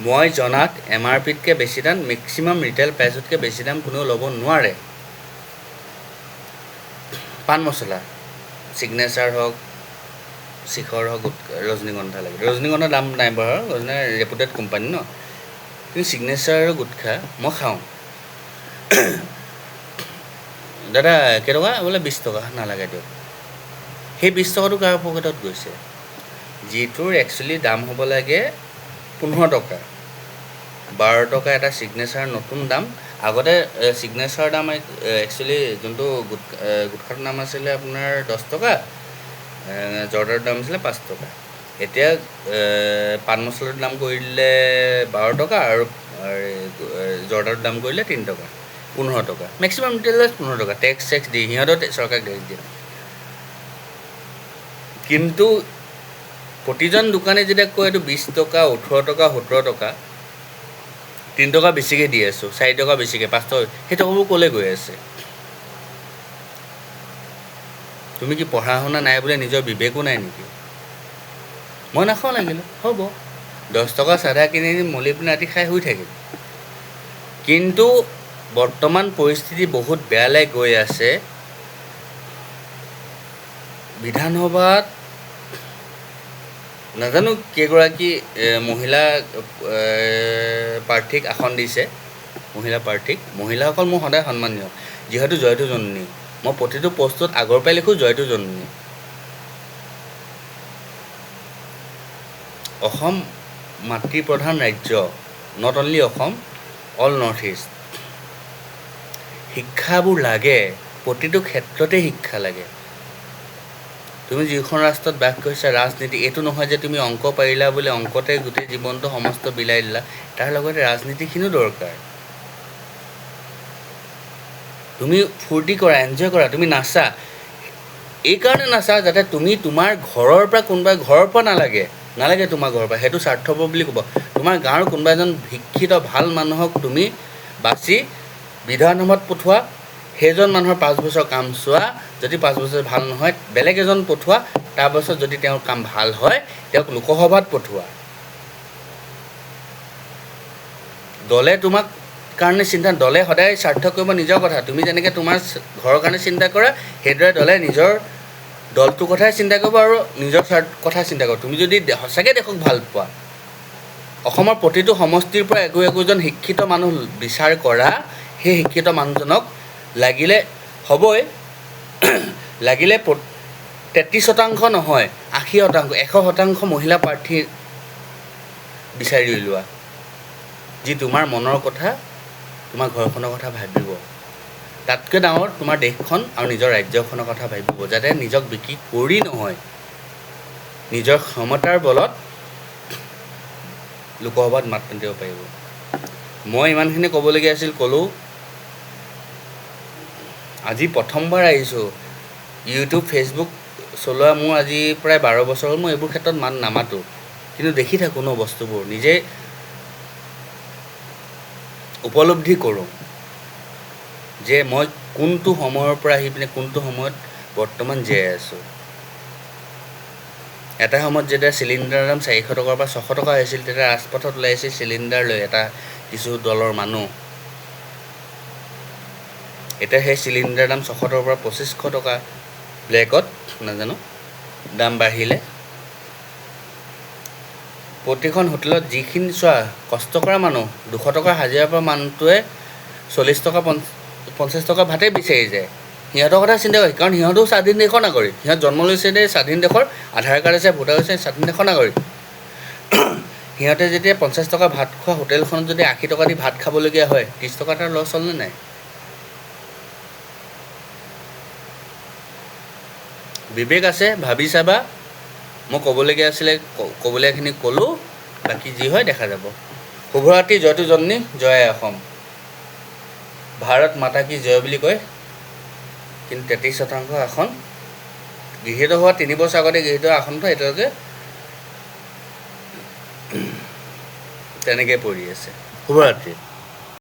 মই জনাত MRPতকৈ বেছি দাম, মেক্সিমাম ৰিটেইল প্ৰাইচতকৈ বেছি দাম কোনেও ল'ব নোৱাৰে। পাণ মছলা ছিগনেচাৰ হওক, শিখৰ হওক, ৰজনীগন্ধা লাগে। ৰজনীগন্ধাৰ দাম নাই বাৰু, ৰজনীগন্ধা ৰেপুটেড কোম্পানী ন। কিন্তু ছিগনেচাৰ আৰু গুটখা মই খাওঁ। দাদা কেইটকা? বোলে 20 টকা। নালাগে দিয়ক। সেই 20 টকাটো কাৰ পকেটত গৈছে? যিটোৰ একচুৱেলি দাম হ'ব লাগে 15 টকা, 12 টকা এটা ছিগনেচাৰ নতুন দাম। আগতে ছিগনেচাৰ দাম একচুৱেলি যোনটো গুটখাটোৰ নাম আছিলে আপোনাৰ 10 টকা, জৰ্দাৰ দাম আছিলে 5 টকা। এতিয়া পাণ মছলাৰ দাম কৰি দিলে 12 টকা আৰু জৰ্দাৰ দাম কৰিলে 3 টকা, 15 টকা। মেক্সিমাম ৰিটেইলাৰ্ছ 15 টকা। টেক্স দি সিহঁতৰ চৰকাৰে টেক্স দিয়ে। কিন্তু প্ৰতিজন দোকানে যেতিয়া কয় এইটো 20 টকা, 18 টকা, 17 টকা, 3 টকা বেছিকৈ দি আছোঁ, 4 টকা বেছিকৈ, 5 টকা, সেই টকাবোৰ ক'লৈ গৈ আছে? তুমি কি পঢ়া শুনা নাই বোলে নিজৰ বিবেকো নাই নেকি? মই নাখাওঁ লাগিলে, হ'ব 10 টকা চাধা কিনি দিম, মলি পিনে ৰাতি খাই শুই থাকিম। কিন্তু বৰ্তমান পৰিস্থিতি বহুত বেয়ালৈ গৈ আছে। বিধানসভাত নাজানো কেইগৰাকী মহিলা প্ৰাৰ্থীক আসন দিছে, মহিলাসকল মোৰ সদায় সন্মানীয়, যিহেতু জয়তু জননী। মই প্ৰতিটো পষ্টত আগৰ পৰাই লিখোঁ জয়তু জননী। অসম মাতৃপ্ৰধান ৰাজ্য, not only Assam, all north east. শিক্ষাবোৰ লাগে, প্ৰতিটো ক্ষেত্ৰতে শিক্ষা লাগে। তুমি যিখন ৰাষ্ট্ৰত বাস কৰিছা, ৰাজনীতি এইটো নহয় যে তুমি অংক পাৰিলা বুলি অংকতে গোটেই জীৱনটো সমস্ত বিলাই দিলা। তাৰ লগতে ৰাজনীতিখিনিও দৰকাৰ। তুমি ফূৰ্তি কৰা, এনজয় কৰা, তুমি নাচা। এইকাৰণে নাচা যাতে তুমি তোমাৰ ঘৰৰ পৰা কোনোবাই ঘৰৰ পৰা নালাগে তোমাৰ ঘৰৰ পৰা, সেইটো স্বাৰ্থপৰ বুলি ক'ব। তোমাৰ গাঁৱৰ কোনোবা এজন শিক্ষিত ভাল মানুহক তুমি বাছি বিধানসভাত পঠোৱা, সেইজন মানুহৰ 5 বছৰ কাম চোৱা, যদি 5 বছৰ ভাল নহয় বেলেগ এজন পঠোৱা, তাৰপাছত যদি তেওঁৰ কাম ভাল হয় তেওঁক লোকসভাত পঠোৱা। দলে তোমাক কাৰণে দলে সদায় স্বাৰ্থ কৰিব নিজৰ কথা। তুমি যেনেকৈ তোমাৰ ঘৰৰ কাৰণে চিন্তা কৰা, সেইদৰে দলে নিজৰ দলটোৰ কথাই চিন্তা কৰিব আৰু নিজৰ কথা চিন্তা কৰিব। তুমি যদি সঁচাকৈ দেশক ভাল পোৱা, অসমৰ প্ৰতিটো সমষ্টিৰ পৰা একোজন শিক্ষিত মানুহ বিচাৰ কৰা, সেই শিক্ষিত মানুহজনক লাগিলে হ'বই, লাগিলে 33% নহয় 80%, 100% মহিলা প্ৰাৰ্থী বিচাৰি উলিওৱা, যি তোমাৰ মনৰ কথা, তোমাৰ ঘৰখনৰ কথা ভাবিব। তাতকৈ ডাঙৰ তোমাৰ দেশখন আৰু নিজৰ ৰাজ্যখনৰ কথা ভাবিব, যাতে নিজক বিক্ৰী কৰি নহয়, নিজৰ ক্ষমতাৰ বলত লোকসভাত মাত মাতিব পাৰিব। মই ইমানখিনি ক'বলগীয়া আছিল, ক'লোঁ। আজি প্ৰথমবাৰ আহিছোঁ। ইউটিউব ফেচবুক চলোৱা মোৰ আজি প্ৰায় 12 বছৰ হ'ল। মই এইবোৰ ক্ষেত্ৰত মাত নামাতোঁ, কিন্তু দেখি থাকোঁ ন বস্তুবোৰ, নিজে উপলব্ধি কৰোঁ যে মই কোনটো সময়ৰ পৰা আহি পিনে কোনটো সময়ত বৰ্তমান জীয়াই আছোঁ। এটা সময়ত যেতিয়া চিলিণ্ডাৰৰ দাম 400 টকাৰ পৰা 600 টকা হৈছিল, তেতিয়া ৰাজপথত ওলাইছিল চিলিণ্ডাৰ লৈ কিছু দলৰ মানুহ। এতিয়া সেই চিলিণ্ডাৰৰ দাম 600 টকাৰ পৰা 2500 টকা, ব্লেকত নাজানো দাম বাঢ়িলে। প্ৰতিখন হোটেলত যিখিনি চোৱা কষ্ট কৰা মানুহ, 200 টকাৰ হাজিৰা পৰা মানুহটোৱে 40 টকা 50 টকা ভাতেই বিচাৰি যায়। সিহঁতৰ কথা চিন্তা কৰে, কাৰণ সিহঁতেও স্বাধীন দেশৰ নাগৰিক। সিহঁত জন্ম লৈছে স্বাধীন দেশৰ, আধাৰ কাৰ্ড আছে, ভোটাৰ আছে, স্বাধীন দেশৰ নাগৰিক। সিহঁতে যেতিয়া 50 টকা ভাত খোৱা হোটেলখনত যদি 80 টকা দি ভাত খাবলগীয়া হয়, 30 টকা তাৰ লছ হ'লনে নাই? বিবেক আছে, ভাবি চাবা। মই ক'বলগীয়া আছিলে ক'বলগীয়াখিনি ক'লোঁ, বাকী যি হয় দেখা যাব। শুভৰাত্ৰি, জয়তু জননী, জয় অসম। ভাৰত মাতা কি জয় বুলি কয়, কিন্তু 33% আসন গৃহীত হোৱা 3 বছৰ আগতে গৃহীত আসনটো এতিয়ালৈকে তেনেকৈ পৰি আছে। শুভৰাত্ৰি।